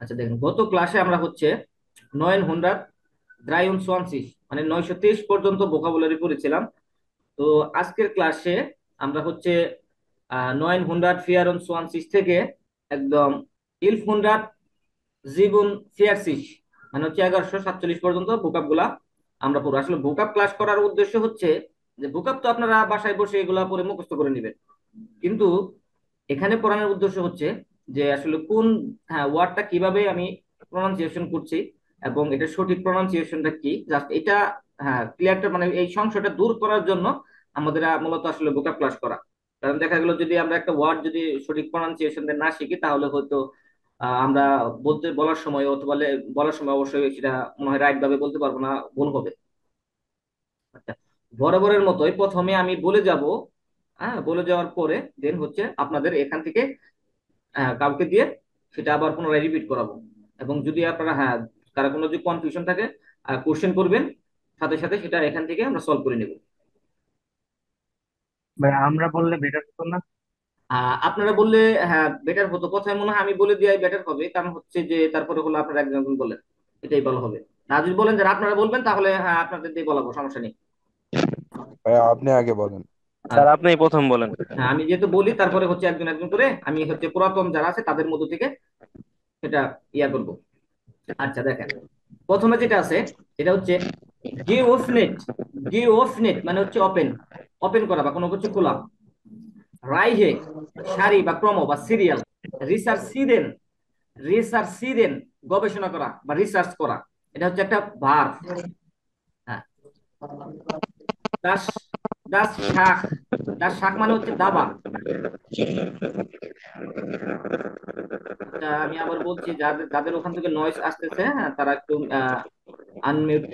আচ্ছা দেখেন, গত ক্লাসে আমরা হচ্ছে 923 মানে 923 পর্যন্ত ভোকাবুলারি পড়েছিলাম। তো আজকের ক্লাসে আমরা হচ্ছে 924 থেকে একদম 1147 মানে হচ্ছে 1147 পর্যন্ত ভোকাব গুলা আমরা পড়বো। আসলে ভোকাব ক্লাস করার উদ্দেশ্য হচ্ছে যে ভোকাব তো আপনারা বাসায় বসে এগুলা পরে মুখস্থ করে নেবেন, কিন্তু এখানে পড়ানোর উদ্দেশ্য হচ্ছে যে আসলে কোন ওয়ার্ডটা কিভাবে আমি প্রনাউন্সিয়েশন করছি এবং এটা সঠিক প্রনাউন্সিয়েশনটা কি, জাস্ট এটা ক্লিয়ারটা মানে এই সংশয়টা দূর করার জন্য আমাদের মূলত আসলে ভোকাব ক্লাস করা। কারণ দেখা গেল যদি আমরা একটা ওয়ার্ড যদি সঠিক প্রনাউন্সিয়েশন না শিখি তাহলে হয়তো আমরা বলার সময় অথবা বলার সময় অবশ্যই সেটা মনে হয় রাইট ভাবে বলতে পারবো না, ভুল হবে। আচ্ছা, বরাবরের মতোই প্রথমে আমি বলে যাব। হ্যাঁ, বলে যাওয়ার পরে দেন হচ্ছে আপনাদের এখান থেকে কাউকে দিয়ে সেটা আবার পুনরায় রিপিট করাবো। এবং যদি আপনারা কারো কোনো যদি কনফিউশন থাকে কোশ্চেন করবেন, সাথে সাথে সেটা এখান থেকে আমরা সলভ করে নেব। ভাই আমরা বললে বেটার হতো না? আপনারা বললে হ্যাঁ বেটার হতো, কথায় মনে হয় আমি বলে দেওয়াই বেটার হবে, কারণ হচ্ছে যে তারপরে হলো আপনারা একজন একজন বললেন, এটাই ভালো হবে। আর যদি বলেন যে আপনারা বলবেন তাহলে হ্যাঁ আপনাদের দিয়ে বলাবো, সমস্যা নেই। ভাইয়া আপনি আগে বলেন। স্যার আচ্ছা, আপনিই প্রথম বলেন। হ্যাঁ আমি যেহেতু বলি তারপরে হচ্ছে একজন একজন করে আমি হচ্ছে পুরাতন যারা আছে তাদের মধ্য থেকে সেটা ইয়া করবো। আচ্ছা দেখেন, প্রথমে যেটা আছে এটা হচ্ছে গেওফনেট। গেওফনেট মানে হচ্ছে ওপেন, ওপেন করা বা কোনো কিছু খোলা। রাইহে সারি বা ক্রম বা সিরিয়াল। রিসার্চ সিদেন, রিসার্চ সিদেন গবেষণা করা বা রিসার্চ করা, এটা হচ্ছে একটা ভার্ব। হ্যাঁ, দাস, দাস শাক, দাস শাক মানে হচ্ছে দাবা। আচ্ছা আমি আবার বলছি, যাদের যাদের ওখান থেকে নয়েজ আসতেছে হ্যাঁ তারা একটু আনমিউট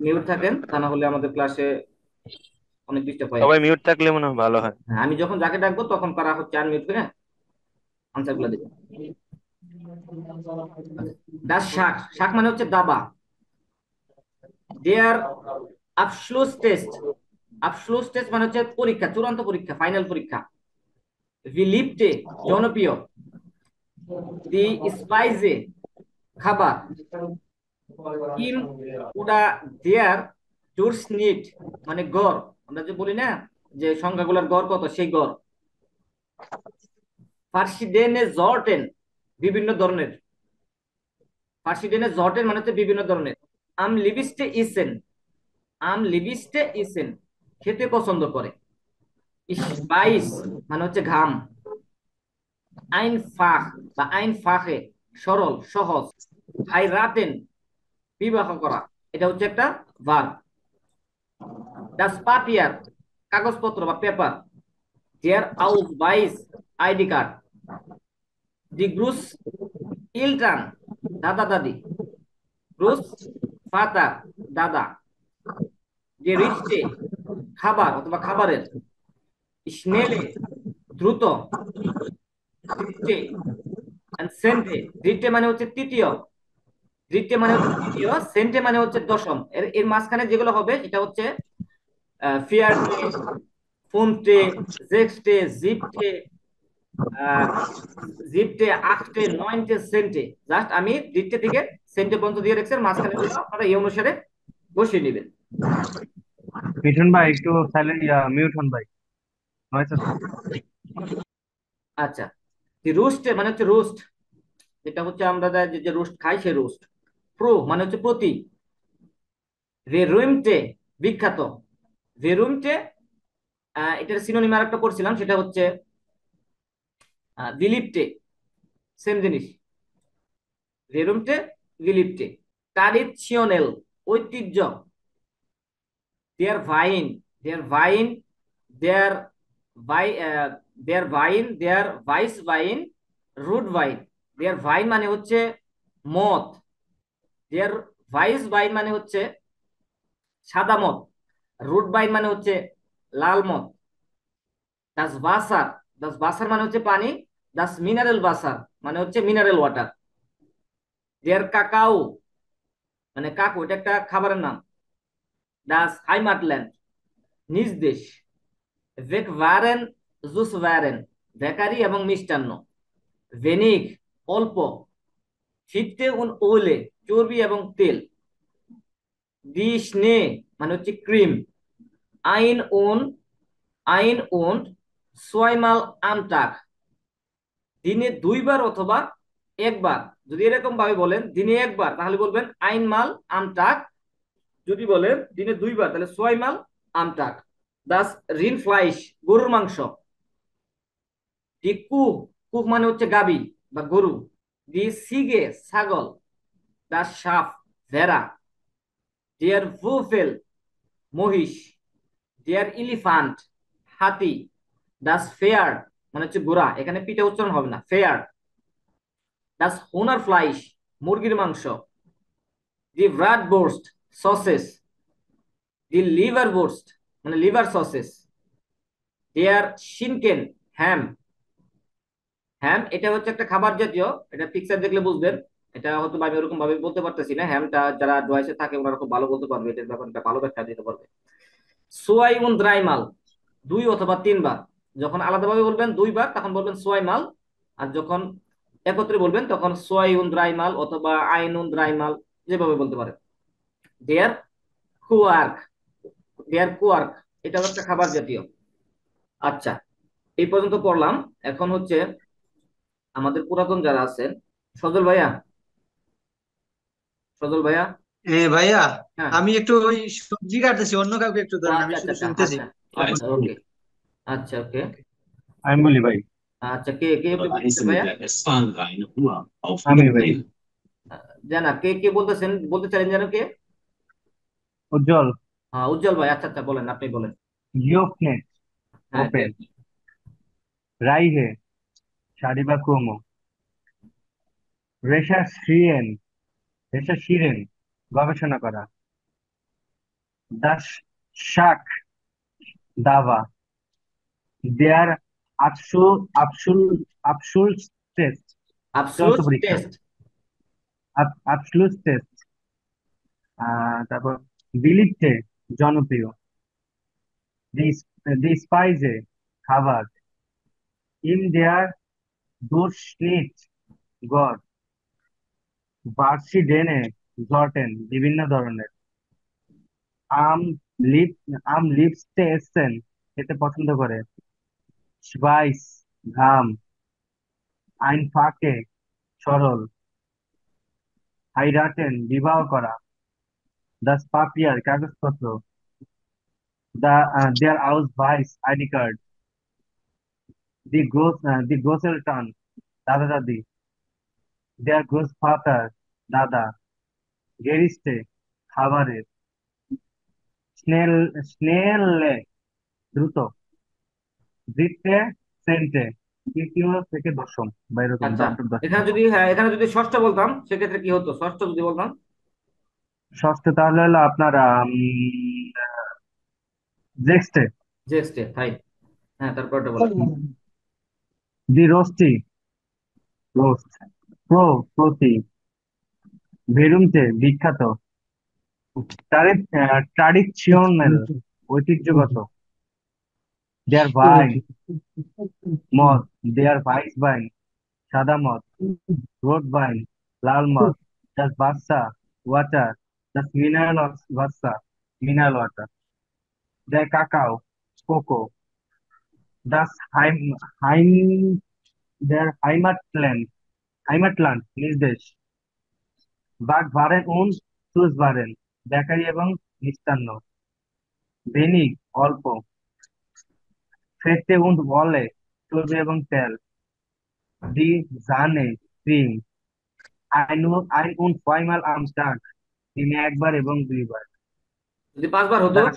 মিউট থাকেন, তা না হলে আমাদের ক্লাসে অনেক ডিস্টার্ব হয় আর সবাই কি। মিউট থাকলে মনে হয় ভালো হয়। হ্যাঁ, আমি যখন যাকে ডাকবো তখন তারা হচ্ছে আনমিউট করে আনসার গুলো দেবে। আচ্ছা, দাস শাক, শাক মানে হচ্ছে দাবা। দেয়ার আফসলুস টেস্ট, আফসলুস টেস্ট মানে হচ্ছে পরীক্ষা, চূড়ান্ত পরীক্ষা, ফাইনাল পরীক্ষা। ভিলিপটে জনপ্রিয়। দি স্পাইসে খাবার। ইম উডা দেয়ার টুরস নিট মানে গড়, আমরা যে বলি না যে সংখ্যাগুলোর গড় কত, সেই গড়। ফার্সিডেনে জর্টেন বিভিন্ন ধরনের, ফার্সিডেনে জর্টেন মানে হচ্ছে বিভিন্ন ধরনের। আম লিবিস্টে ইসেন, আম লিবিস্টে ইসেন খেতে পছন্দ করে। স্পাইস মানে হচ্ছে ঘাম। আইন ফাখ বা আইন ফাখে সরল সহজ। হাইরাতেন বিবাহ করা, এটা হচ্ছে একটা ভার্ব। ডাস পাপিয়ার কাগজপত্র বা পেপার। দেয়ার আউস বাইস আইডি কার্ড। দি গ্রুস ইলট্রান দাদা দাদি। গ্রুস ফাদার দাদা। যে রিস্টে খাবার অথবা খাবারের। স্নেলে দ্রুত। দৃষ্টে সেন্টে, দৃষ্টে মানে হচ্ছে তৃতীয়, দৃষ্টে মানে হচ্ছে তৃতীয়, সেন্টে মানে হচ্ছে দশম। এর এর মাঝখানে যেগুলো হবে এটা হচ্ছে ফিয়ারটে, ফোনটে, জেক্সটে, জিপটে, আহ, জিপটে, আটটে, নয়নটে, সেন্টে। জাস্ট আমি দৃষ্টে থেকে সেন্টে পর্যন্ত দিয়ে রেখেছি, আর মাঝখানে গুলো আপনারা এই অনুসারে বসিয়ে নেবেন। মিঠুন ভাই একটু সাইলেন্ট, মিউট হন ভাই, নয়েস আছে। আচ্ছা, রোস্টে মানে হচ্ছে রোস্ট, যেটা হচ্ছে আমরা যে যে রোস্ট খাই সেই রোস্ট। প্রো মানে হচ্ছে প্রতি। ভেরুইমটে বিখ্যাত। ভেরুইমটে এটার সিনোনিম আর একটা পড়ছিলাম, সেটা হচ্ছে বিলিপটে, সেম জিনিস। ভেরুমটে বিলিপটে। ট্রাডিশনাল ঐতিহ্য। দেয়ার ভাইন, দেয়ার ভাইন, দেয়ার ভাই, দেয়ার ভাইন, দেয়ার ভাইস ভাইন, রুট ভাইন। দেয়ার ভাইন মানে হচ্ছে মদ। দেয়ার ভাইস ভাইন মানে হচ্ছে সাদা মদ। রুট ভাইন মানে হচ্ছে লাল মদ। দাস বাসার, দাস বাসার মানে হচ্ছে পানি। দাস মিনারেল বাসার মানে হচ্ছে মিনারেল ওয়াটার। দেয়ার কাকাও মানে কাকু, এটা একটা খাবারের নাম। দাস হাইমাটল্যান্ড নিজ দেশ। ভেক ভারেন, জুস ভারেন বেকারি এবং মিষ্টান্ন। ভেনিগ অল্প। ফিটে উন ওলে, চর্বি এবং তেল। দি স্নে মানে হচ্ছে ক্রিম। আইন ওন, আইন ওন সোয়াইমাল আমটাক, দিনে দুইবার অথবা একবার। যদি এরকম ভাবে বলেন দিনে একবার তাহলে বলবেন আইন মাল আমটাক। যদি বলেন দিনে দুইবার তাহলে সোয়াইমাল আমটাক। দাস রিন ফ্লাইশ, গরুর মাংস। দি কুক, কুক মানে হচ্ছে গাবি বা গরু। দি সিগে, ছাগল। দা সাপ, ভেড়া। ডিয়ার বুফেল, মহিষ। ডিয়ার ইলিফ্যান্ট, হাতি। দাস ফেয়ার মানে হচ্ছে ঘোড়া, এখানে পিঠে উচ্চারণ হবে না, ফেয়ার। দাস হোনার ফ্লাইশ, মুরগির মাংস। দি ব্রাড বোর্স্ট, সসেস। দি লিভার বোর্স্ট মানে লিভার সসেস। ডিয়ার শিনকেন, হ্যাম। হ্যাম এটা হচ্ছে একটা খাবার জাতীয়, এটা পিকচার দেখলে বুঝবেন। এটা হয়তো আমি ওরকম ভাবে বলতে পারতেছি না, হ্যামটা যারা ডুয়াইসে থাকে ওনারা খুব ভালো বলতে পারবে, এটার ব্যাপারটা ভালো ব্যাখ্যা দিতে পারবে। সোয়াই উন দ্রাইমাল, দুই অথবা তিনবার। যখন আলাদাভাবে বলবেন দুইবার তখন বলবেন সোয়াই মাল, আর যখন একত্রে বলবেন তখন সোয়াই উন দ্রাইমাল অথবা আইন উন দ্রাইমাল, যেভাবে বলতে পারেন। দেয়ার কুয়ার্ক, দেয়ার কুয়ার্ক এটাও একটা খাবার জাতীয়। আচ্ছা, এই পর্যন্ত পড়লাম। এখন হচ্ছে আমাদের পুরাতন যারা আছেন, সজল ভাইয়া, সজল ভাইয়া। ভাইয়া, হ্যাঁ। আমি একটু ওই সবজি কাটতেছি, অন্য কাউকে একটু ও ধরেন, আমি আচ্ছা আচ্ছা শুধু আচ্ছা শুনতেছি। আচ্ছা আচ্ছা ওকে। আচ্ছা ওকে। আমি বলি ভাই। আচ্ছা, কে কে কে বলতেছেন ভাইয়া? আমি ভাই। জানা কে কে বলতেছেন, বলতে চাইলেন যেন কে? উজ্জ্বল। হ্যাঁ উজ্জ্বল ভাই, আচ্ছা আচ্ছা বলেন, আপনি বলেন। জিওফনেট হ্যাঁ ওপেন। রাইহে, শাড়ি বা ক্রোমো। রেশা শিরেন, রেশা শিরেন, গবেষণা করা। দাস শাক, দাবা। দেয়ার আফসুল আফসুল আফসুল টেস্ট, চূড়ান্ত আবসলুট পরীক্ষা। টেস্ট। আফসুল টেস্ট। তারপর বিলিতে, জনপ্রিয়। দি দি স্পাইসে, খাবার। ইন দেয়ার দুর্শনিট, গড়। বার্সি ডেনে, জর্টেন, বিভিন্ন ধরনের। আম লিপ, আম লিপসতে এসেন, খেতে পছন্দ করে। স্পাইস, ঘাম। আইন ফাঁকে, সরল। হাইরাটেন, বিবাহ করা। দাস পাপিয়ার, কাগজপত্র। দেয়ার আউস ভাইস, আইডি কার্ড। দি গোসেল টান, দাদা দাদি। দেয়ার গ্রোস ফাদার, দাদা। গেরিস্টে, খাবারের। স্নেল, স্নেলে, দ্রুত। বৃত্তে, সেন্টে, তৃতীয় থেকে দশম বা এরকম আচ্ছা, দশম দশম। এখানে যদি, হ্যাঁ এখানে যদি ষষ্ঠ বলতাম সেক্ষেত্রে কি হতো? ষষ্ঠ যদি বলতাম। ষষ্ঠ তাহলে হলো আপনার জেক্সটে। জেক্সটে, ফাইন। হ্যাঁ তারপরটা বলেন। দি রোস্টি, রোস্ট। প্রো, প্রতি। ভেরুমতে, বিখ্যাত। ট্রাডিশনাল, ঐতিহ্যগত। দেয়ার ভাইন, মদ। দেয়ার ভাইস ভাইন, সাদা মদ। রোড ভাইন, লাল মদ। দাস বাদশা, ওয়াটার। দাস মিনারেল বাদশা, মিনারেল ওয়াটার। দেয়ার কাকাও, কোকো। দাস হাইম, হাইম। দেয়ার হাইমাটল্যান্ড, হাইমাটল্যান্ড, নিজ দেশ। বাগ ভারেন উন সুস ভারেন, বেকারি এবং মিষ্টান্ন। বেনিগ, অল্প। ফেটে উন বলে, চর্বি এবং তেল। দি জানে, ক্রিম। আইন উন ফয়মাল আম টাক, দিনে একবার এবং দুইবার। যদি পাঁচবার হতো, দাস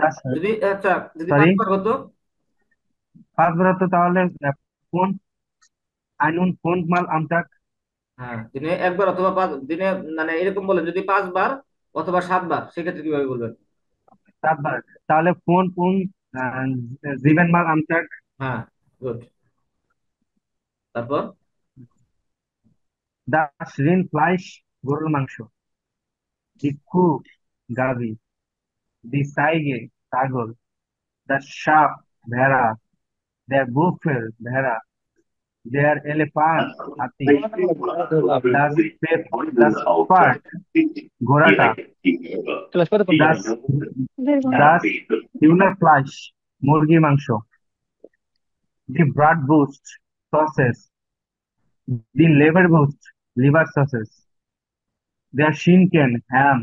দাস, যদি আচ্ছা যদি সরি, পাঁচবার হতো। পাঁচবার তো তাহলে কোন, আইন উন ফোন মাল আম টাক। হ্যাঁ দিনে একবার অথবা পাঁচ দিনে, মানে এরকম বলেন যদি পাঁচবার অথবা সাতবার সেক্ষেত্রে কিভাবে বলবেন? সাতবার। তাহলে ফোন উন জিবেন মাল আম টাক। হ্যাঁ, গুড। তারপর দাস রিন ফ্লাইশ, গরুর মাংস। দি কু, গাভী। দি সাইগে, ছাগল। দ্য সাপ, ভেড়া। দ্য বুফেল, ভেড়া। their elephants, হাতি, das das Pferd, ঘোড়াটা, das das Hühnerfleisch, মুরগির মাংস, the Bratwurst, sausage, the Leberwurst, liver sausage, their Schinken, ham,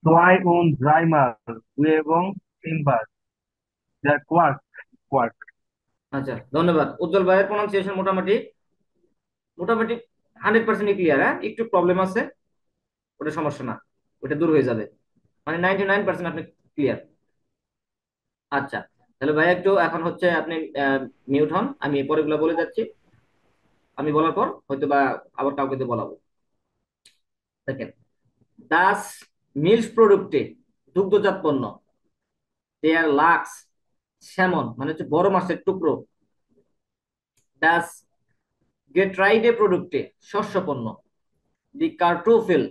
Zwei und dreimal, দুই এবং তিনবার, their quark, আচ্ছা, ধন্যবাদ। উজ্জ্বল ভাইয়ের প্রনাউন্সিয়েশন মোটামুটি মোটামুটি 100% ক্লিয়ার। হ্যাঁ, একটু প্রবলেম আছে, ওটা সমস্যা না, ওটা দূর হয়ে যাবে, মানে 99% আপনি ক্লিয়ার। আচ্ছা, তাহলে ভাই একটু এখন হচ্ছে আপনি মিউট হন, আমি পরেগুলো বলে যাচ্ছি। আমি বলার পর হয়তো বা আবার কাউকে দিয়ে বলাবো। দেখেন, দাস মিল্ক প্রোডাক্টে, দুগ্ধজাত পণ্য, দেয়ার লাক্স, স্যামন মানে হচ্ছে বড় মাছের টুকরো, দাস গেট্রাইডে প্রোডাক্টে, শস্য পণ্য, দি কার্টোফেল,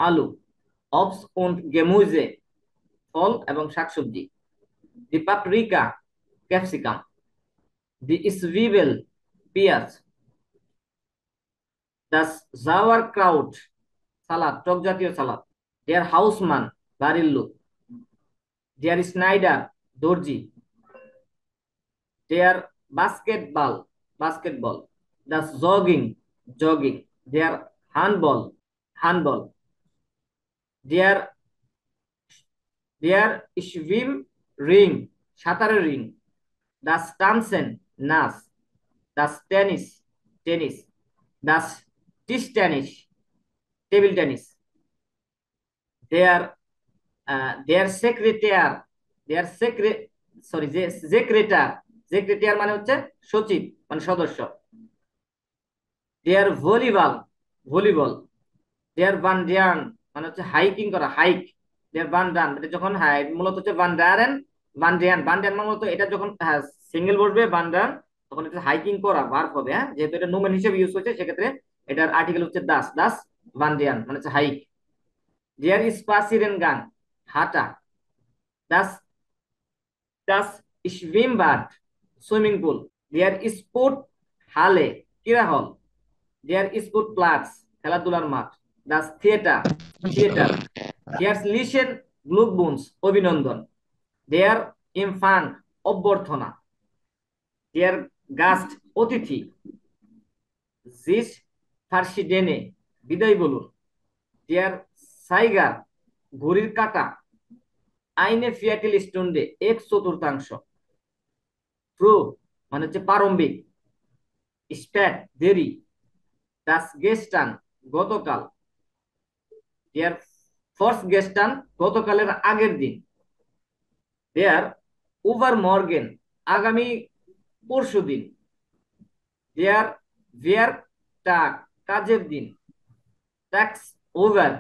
আলু, অবস und গেমুইজে, ফল এবং শাকসবজি, দি পাপরিকা, ক্যাপসিকাম, দি ইসভিবেল, পেঁয়াজ, দাস জাওয়ার ক্রাউট, সালাদ, টক জাতীয় সালাদ, দেয়ার হাউসমান, বাড়ির লোক, দেয়ার স্নাইডার, দর্জি, দেয়ার বাস্কেটবল, বাস্কেটবল, দাস জগিং, জগিং, দেয়ার হ্যান্ডবল, হ্যান্ডবল, দেয়ার দেয়ার সুইম রিং, সাঁতারের রিং, দাস টানসেন, নাচ, দাস টেনিস, টেনিস, দাস টিস টেনিস, টেবিল টেনিস, দেয়ার দেয়ার সেক্রেটার, দেয়ার সরি সেক্রেটার, সেক্রেটার মানে হচ্ছে সচিব মানে সদস্য, দেয়ার ভলিবল, ভলিবল, দেয়ার ভান্ডিয়ান মানে হচ্ছে হাইকিং করা, হাইক, দেয়ার ভান্ডান এটা যখন মূলত হচ্ছে ভান্ডারেন, ভান্ডিয়ান, ভান্ডিয়ান মানে মূলত এটা যখন সিঙ্গেল বসবে ভান্ডান, তখন এটা হাইকিং করা ভার্ব হবে। হ্যাঁ, যেহেতু এটা নোমেন হিসেবে ইউজ হয়েছে সেক্ষেত্রে এটার আর্টিকেল হচ্ছে দাস, দাস ভান্ডিয়ান মানে হচ্ছে হাইক, দেয়ার স্পাসিরেন গান, হাঁটা, দাস দাস schwimmbad, সুইমিং পুল, দেয়ার স্পোর্ট হালে, ক্রীড়া হল, দেয়ার স্পোর্ট প্লাটস, খেলাধুলার মাঠ, দাস থিয়েটার, থিয়েটার, দেয়ার লিশন গ্লুকবুন্স, অভিনন্দন, দেয়ার ইমফান্ট, অভ্যর্থনা, দেয়ার গাস্ট, অতিথি, জিস ফার্সিডেনে, বিদায় বলুন, দেয়ার সাইগার, ঘড়ির কাঁটা, আইনে ফিয়াটিল স্টুন্ডে, এক চতুর্থাংশ, প্রো মানে হচ্ছে প্রারম্ভিক, স্প্যাট দেরি, দাস গেস্টান, গতকাল, দেয়ার ফর্স গেস্টান, গতকালের আগের দিন, দেয়ার ওভার মর্গেন, আগামী পরশু দিন, দেয়ার ভেয়ার টাক, কাজের দিন, ট্যাক্স ওভার,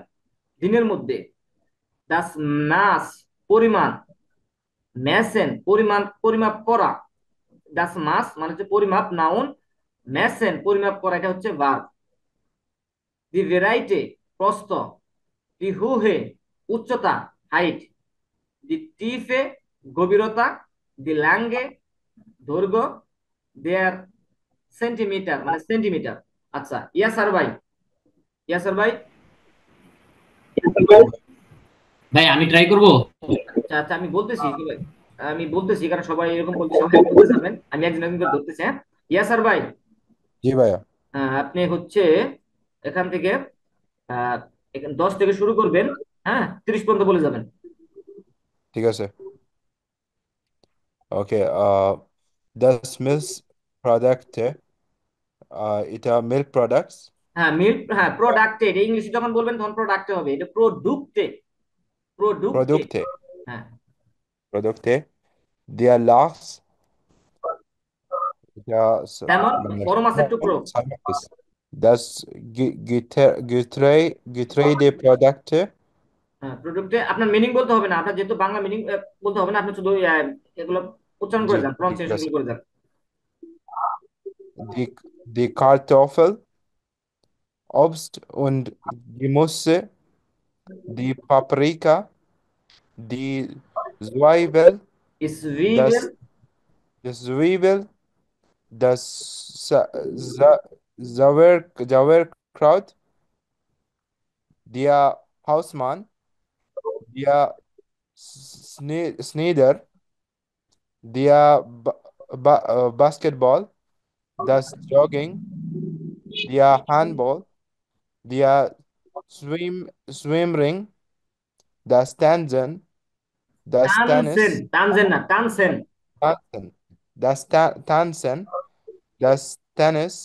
দিনের মধ্যে, দাস মাস, পরিমাণ, মেসেন, পরিমাণ পরিমাপ করা, দাস মাস মানে হচ্ছে পরিমাপ নাউন, মেসেন পরিমাপ করা এটা হচ্ছে ভার্ব, দি ভেরাইটি, প্রস্থ, দি হুহে, উচ্চতা, হাইট, দি টিফে, গভীরতা, দি ল্যাঙ্গে, দৈর্ঘ্য, দেয়ার সেন্টিমিটার মানে সেন্টিমিটার। আচ্ছা, ইয়াসার ভাই, ইয়াসার ভাই, ভাই আমি ট্রাই করব। আচ্ছা আচ্ছা, আমি বলতেছি কি ভাই, আমি বলতেছি কারণ সবাই এরকম বলতে, সবাই বলতে যাবেন, আমি একজন একজন করে ধরতেছি। হ্যাঁ, ইয়াসার ভাই, জি ভাইয়া। আপনি হচ্ছে এখান থেকে 10 থেকে শুরু করবেন, হ্যাঁ 30 পর্যন্ত বলে যাবেন। ঠিক আছে। ওকে, দ্য স্মিথস প্রোডাক্টে, এটা মিল্ক প্রোডাক্টস, হ্যাঁ মিল্ক, হ্যাঁ প্রোডাক্টে, ইংলিশে যখন বলবেন তখন প্রোডাক্টে হবে, এটা প্রোডুক্টে, প্রোডুক্টে। প্রোডাক্টে, হ্যাঁ, প্রোডাক্টে, দেয়ার লাক্স, এটা তেমন মানে বড় মাছের টুকরো। das Getreide Produkte, হ্যাঁ, প্রোডাক্টে আপনার মিনিং বলতে হবে না, আপনার যেহেতু বাংলা মিনিং বলতে হবে না, আপনি শুধু এগুলো উচ্চারণ জি করে যান, ঠিক প্রনাউন্সিয়েশন আছে। গুলো করে যান। Die Kartoffel, Obst und Gemüse, die Paprika, die Zwiebel, Zwiebel, das Zwiebel, das Sauerkraut, der Hausmann, der Schneider, der Basketball, das Jogging, der Handball, der Swimring, das Tanzen, das টানছেন, Tennis, টানছেন না, টানছেন। Tanzen, Tanzen, das Tennis,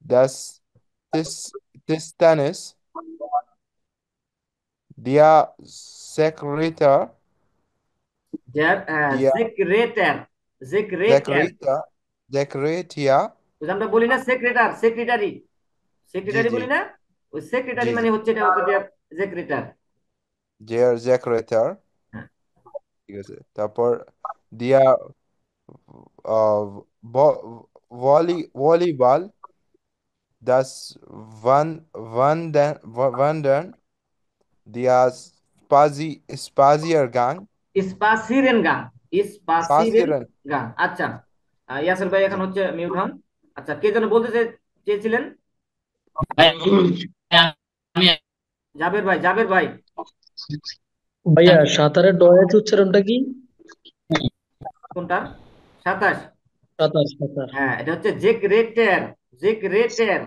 das Tischtennis, der Sekretär, der সেক্রেটার, সেক্রেটার। Sekretär, Sekretär, ওই যে আমরা বলি না সেক্রেটার, secretary, জি secretary জি বলি না, ওই জি secretary জি মানে হচ্ছে এটা হচ্ছে সেক্রেটার। der Sekretär, হ্যাঁ, ঠিক আছে তারপর der Volleyball, das Wandern, der Spaziergang, স্পাসিরেন গান, স্পাসিরেন Spazieren, গান। আচ্ছা, ইয়াসির ভাই এখন জি হচ্ছে মিউট হন। আচ্ছা, কে যেন বলতে চেয়েছিলেন? ভাই, আমি জাবের ভাই, জাবের ভাই। ভাইয়া সাঁতারের ডয়ের উচ্চারণটা কি? কোনটা? 27। সাঁতার সাঁতার। হ্যাঁ, এটা হচ্ছে জেকরেটার, জেকরেটার।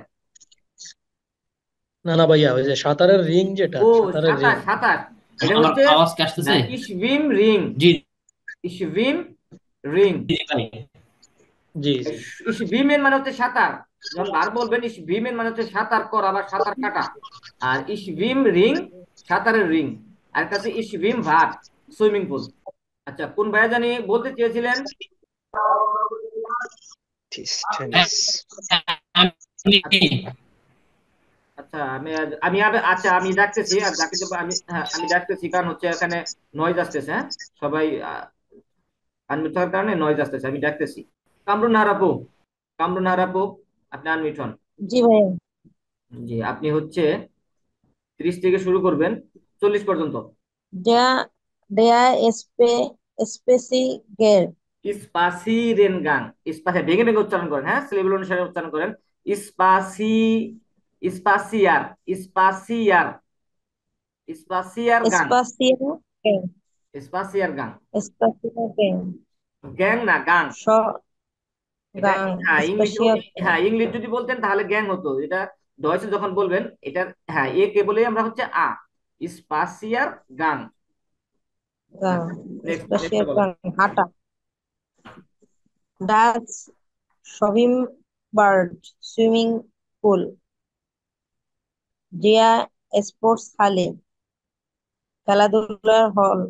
না না ভাইয়া, ওই যে সাঁতারের রিং, যেটা ও সাঁতারের রিং। 27, 27। এটা আমার হচ্ছে আওয়াজ কি আসতেছে? ইশভিম রিং, জি ইশভিম রিং। জি ভাই। জি জি। ইশভিমের মানে হচ্ছে সাঁতার, যখন বার বলবেন ইশভিমের মানে হচ্ছে সাঁতার করা বা সাঁতার কাটা। আর ইশভিম রিং সাঁতারের রিং। আর কাছে ইশভিম ভাট সুইমিং পুল। আচ্ছা, কোন ভাইয়া জানি বলতে চেয়েছিলেন? হ্যাঁ, আমি আচ্ছা, আচ্ছা আমি ডাকতেছি, আর যাকে দেবো আমি, হ্যাঁ আমি ডাকতেছি, কারণ হচ্ছে এখানে নয়েজ আসতেছে। হ্যাঁ, সবাই আনমিউট থাকার কারণে নয়েজ আসতেছে, আমি ডাকতেছি। কামরুন নাহার আপু, কামরুন নাহার আপু, আপনি আনমিউট হন। জি ভাইয়া। জি, আপনি হচ্ছে 30 থেকে শুরু করবেন 40 পর্যন্ত। Der, der Spaziergang. স্পাসিরেন গান, স্পাসি ভেঙে ভেঙে উচ্চারণ করেন, হ্যাঁ সিলেবল অনুসারে উচ্চারণ করেন। স্পাসি, স্পাসিয়ার, স্পাসিয়ার, স্পাসিয়ার গান, Spaziergang. স্পাসিয়ার গান। Spaziergang. গ্যাং না, গান। স এটা, গান। হ্যাঁ ইংলিশ, Spaziergang. হ্যাঁ ইংলিশ যদি বলতেন তাহলে গ্যাং হতো। এটা ডয়েচে যখন বলবেন এটা, হ্যাঁ এ কে বলে আমরা হচ্ছে স্পাসিয়ার গান। গান। নেক্সট, নেক্সট বলেন। Spaziergang. হাঁটা। Das Schwimmbad. Swimming pool. Der Sporthalle. খেলাধুলার হল।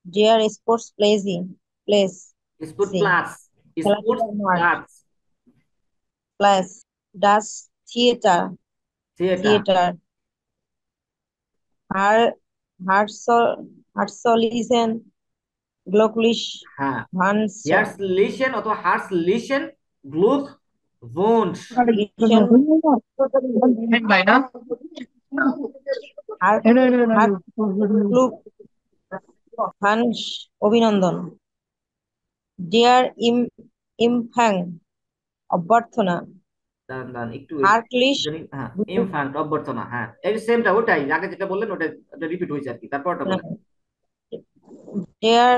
Der Place. স্পোর্ট প্লাস, স্পোর্টস খেলাধুলার মাঠ। প্লাস, প্লাস। Das Theater. থিয়েটার। থিয়েটার। হার হার্সলিসেন গ্লোকলিশ হ্যাঁ, ভানসা ইয়ার্স লিশন অথবা হার্স লিশন গ্লুক ভুনস। লিশেন ভাই না গ্লুক ভানস অভিনন্দন। ডিয়ার ইমফ্যাং অভ্যর্থনা। দাঁড়ান দাঁড়ান একটু হার্কলিশ জানি, হ্যাঁ ইনফ্যান্ট অভ্যর্থনা, হ্যাঁ এই সেমটা, ওটাই আগে যেটা বললেন ওটা রিপিট হয়েছে আর কি। তারপরটা বলেন। ডিয়ার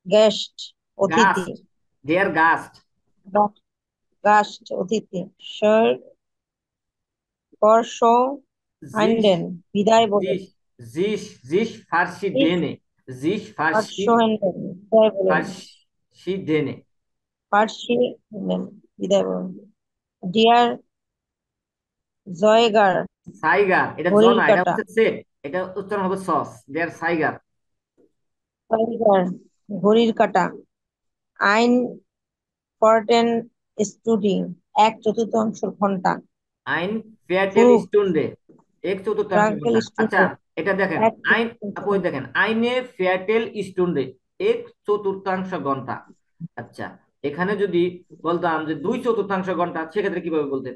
গেস্ট অতিথি। Guest, dear guest. গাস্ট অতিথি। স্যার ফর জিস, হাইন্ডেন বিদায় বলেন। জিস, জিস, জিস ফার্সি ডেনে, জিস ফার্সি, হাইন্ডেন বিদায় বলেন। ফার্সি ডেনে। ফার্সি হাইন্ডেন বিদায় বলেন। ডিয়ার জয়গার সাইগার, এটা ঘড়ির জনা, এটা কাঁটা। হচ্ছে সেট, এটা উচ্চারণ হবে সস। ডিয়ার সাইগার। জয়গার ঘড়ির কাঁটা। আইন ফরটেন স্টুডি 1/4 ঘন্টা। আইন ফেয়ারটেল প্রুফ স্টুন্ডে, এক চতুর্থাংশ ট্রাঙ্কেল ঘন্টা। আচ্ছা, স্টুডে এটা দেখেন, আইন, আপু এই দেখেন, আইনে ফেয়ারটেল স্টুন্ডে এক চতুর্থাংশ ঘন্টা। আচ্ছা, এখানে যদি বলতাম যে 2/4 ঘন্টা, সেক্ষেত্রে কিভাবে বলতেন?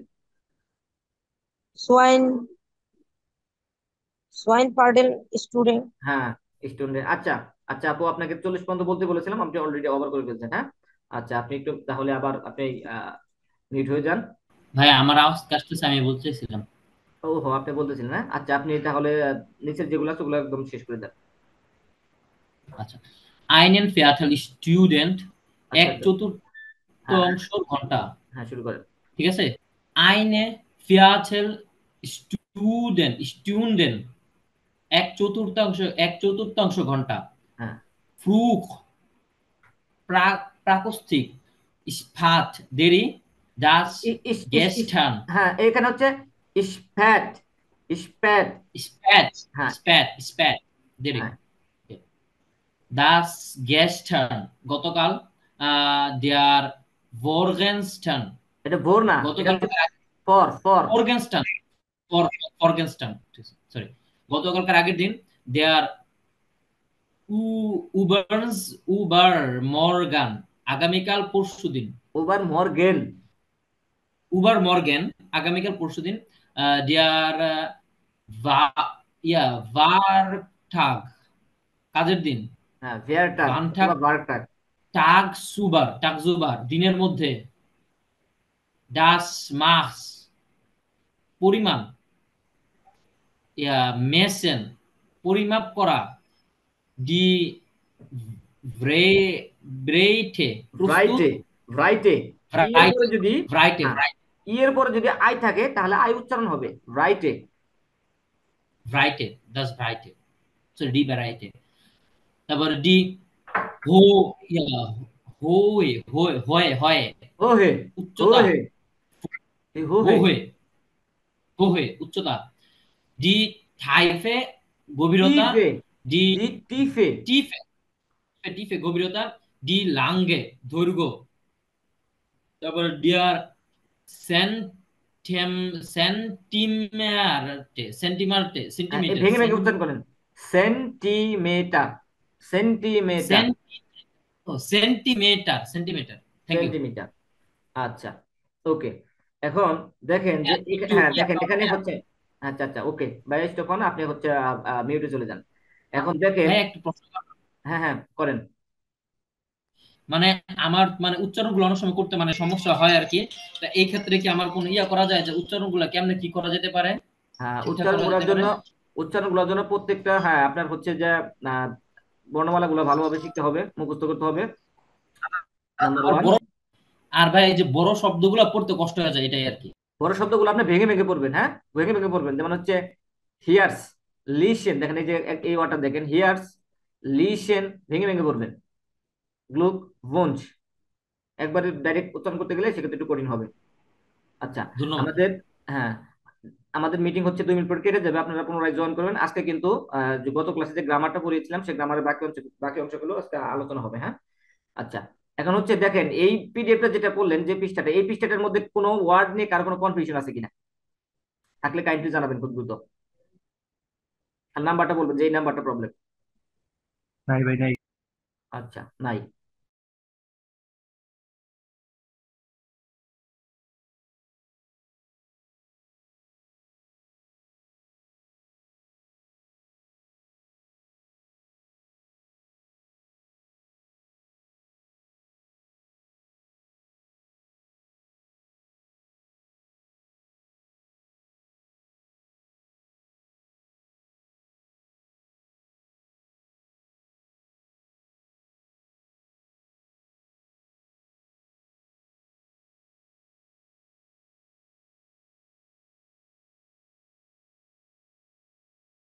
Swine swine পার্ডেন student. হ্যাঁ, স্টুন্ডে। আচ্ছা, আচ্ছা আপু, আপনাকে 40 পর্যন্ত বলতে বলেছিলাম, আপনি অলরেডি ওভার করে ফেলছেন। হ্যাঁ, আচ্ছা আপনি একটু তাহলে আবার আপনি মিউট হয়ে যান। ভাই আমার আওয়াজ কাটতেছে, আমি বলতেছিলাম। ও হো, আপনি বলতেছিলেন, হ্যাঁ আচ্ছা, আপনি তাহলে নিচের যেগুলো আছে ওগুলো একদম শেষ করে দেন। আচ্ছা, einen Viertel স্টুডেন্ট, আচ্ছা এক আচ্ছা, হ্যাঁ হ্যাঁ চতুর্থাংশ ঘন্টা। হ্যাঁ, শুরু করেন। ঠিক আছে, eine Viertel স্টুডেন্ট, স্টুডেন্ট এক চতুর্থাংশ ঘন্টা। হ্যাঁ, ফ্রুক প্রাকস্তিক, স্পাত দেরি, ডাস ইস ইস ইস, গেস্টান হ্যাঁ এখানে হচ্ছে স্প্যাট, স্প্যাট, স্প্যাট, হ্যাঁ স্প্যাট দেরি। হ্যাঁ, দাস গেস্টান গতকাল, দেয়ার ভোরগেনস্টান এটা ভোর না, এটা গতকাল, হচ্ছে ফর ফর। ফরগেনস্টান ফরগেনস্টান সরি, গতকালকার আগের দিন। দেয়ার উবার্স উবার মর্গান আগামীকাল পরশুদিন। ওভার মর্গেন, উবার মর্গেন আগামীকাল পরশুদিন। দেয়ার ভারটাগ কাজের দিন। হ্যাঁ ভেয়ারটাগ ভানটাগ অথবা বার্কটাগ। টাগজুবার দিনের মধ্যে। ডাস মাস পরিমাণ। মেসেন পরিমাপ করা। ডি ব্রেইটে প্রস্তুত। ভ্রাইটে, ভ্রাইটে, ই এর পরে যদি, ভ্রাইটে হ্যাঁ ই এর পরে যদি আই থাকে তাহলে আই উচ্চারণ হবে ভ্রাইটে। ভ্রাইটে দাস ভ্রাইটে, সরি ডি ব্রাইটে। তারপর ডি হো ইয়া হোয়ে হোয়ে হয় হয় ও হে, ও উচ্চতা। হে, এ হো হো হে, হয়ে হো হয়ে উচ্চতা। ডি থাইফে গভীরতা। টিফে, ডি ডি টিফে, টিফে টিফে গভীরতা। ডি লাঙ্গে দৈর্ঘ্য। তারপর ডিয়ার সেন্টেম সেন্টিমিটারে সেন্টিমিটারে হ্যাঁ এই সেন্টিমিটার ভেঙে ভেঙে উচ্চারণ করেন, centimetre, centimetre, centimetre centimetre. Thank you. Centimetre. আচ্ছা ওকে, এখন দেখেন যে একটু হ্যাঁ দেখেন এখানে হচ্ছে, আচ্ছা আচ্ছা ওকে ভাই, স্টফান আপনি হচ্ছে মিউটে চলে যান। এখন দেখেন, ভাই একটু প্রশ্ন করব। হ্যাঁ হ্যাঁ করেন। মানে আমার মানে উচ্চারণগুলো অনেক সময় করতে মানে সমস্যা হয় আর কি। তা এই ক্ষেত্রে কি আমার কোনো ইয়া করা যায় যে উচ্চারণগুলো কেমনে কি করা যেতে পারে, হ্যাঁ ঠিকঠাক উচ্চারণ করা গুলার যেতে পারে? জন্য, উচ্চারণ গুলার জন্য প্রত্যেকটা, হ্যাঁ আপনার হচ্ছে যে আহ, বর্ণমালা গুলো ভালোভাবে শিখতে হবে, মুখস্থ করতে হবে, নাম্বার আর ওয়ান। বড়, আর ভাই এই যে বড় শব্দগুলো পড়তে কষ্ট হয়ে যায় এটাই আর কি। বড় শব্দগুলো আপনি ভেঙে ভেঙে পড়বেন, হ্যাঁ ভেঙে ভেঙে পড়বেন। যেমন হচ্ছে হিয়ার্স, লিসেন, দেখেন এই যে এই ওয়ার্ডটা দেখেন হিয়ার্স, লিসেন, ভেঙে ভেঙে পড়বেন। গ্লুক ভঞ্চ, একবারে ডাইরেক্ট উচ্চারণ করতে গেলে সেক্ষেত্রে একটু কঠিন হবে। আচ্ছা ধন্যবাদ। আমাদের, হ্যাঁ আমাদের মিটিং হচ্ছে 2 মিনিট পর কেটে যাবে, আপনারা পুনরায় জয়েন করবেন। আজকে কিন্তু যে গত ক্লাসে যে গ্রামারটা পড়িয়েছিলাম সেই গ্রামারের বাকি অংশগুলো আজকে আলোচনা হবে। হ্যাঁ আচ্ছা, এখন হচ্ছে দেখেন এই পিডিএফটা যেটা পড়লেন, যে পৃষ্ঠাটা, এই পৃষ্ঠাটার মধ্যে কোনো ওয়ার্ড নিয়ে কার কোনো কনফিউশন আছে কিনা, থাকলে কাইন্ডলি জানাবেন খুব দ্রুত। আর নাম্বারটা বলবেন যে এই নাম্বারটা প্রবলেম। নাই ভাই নাই। আচ্ছা নাই।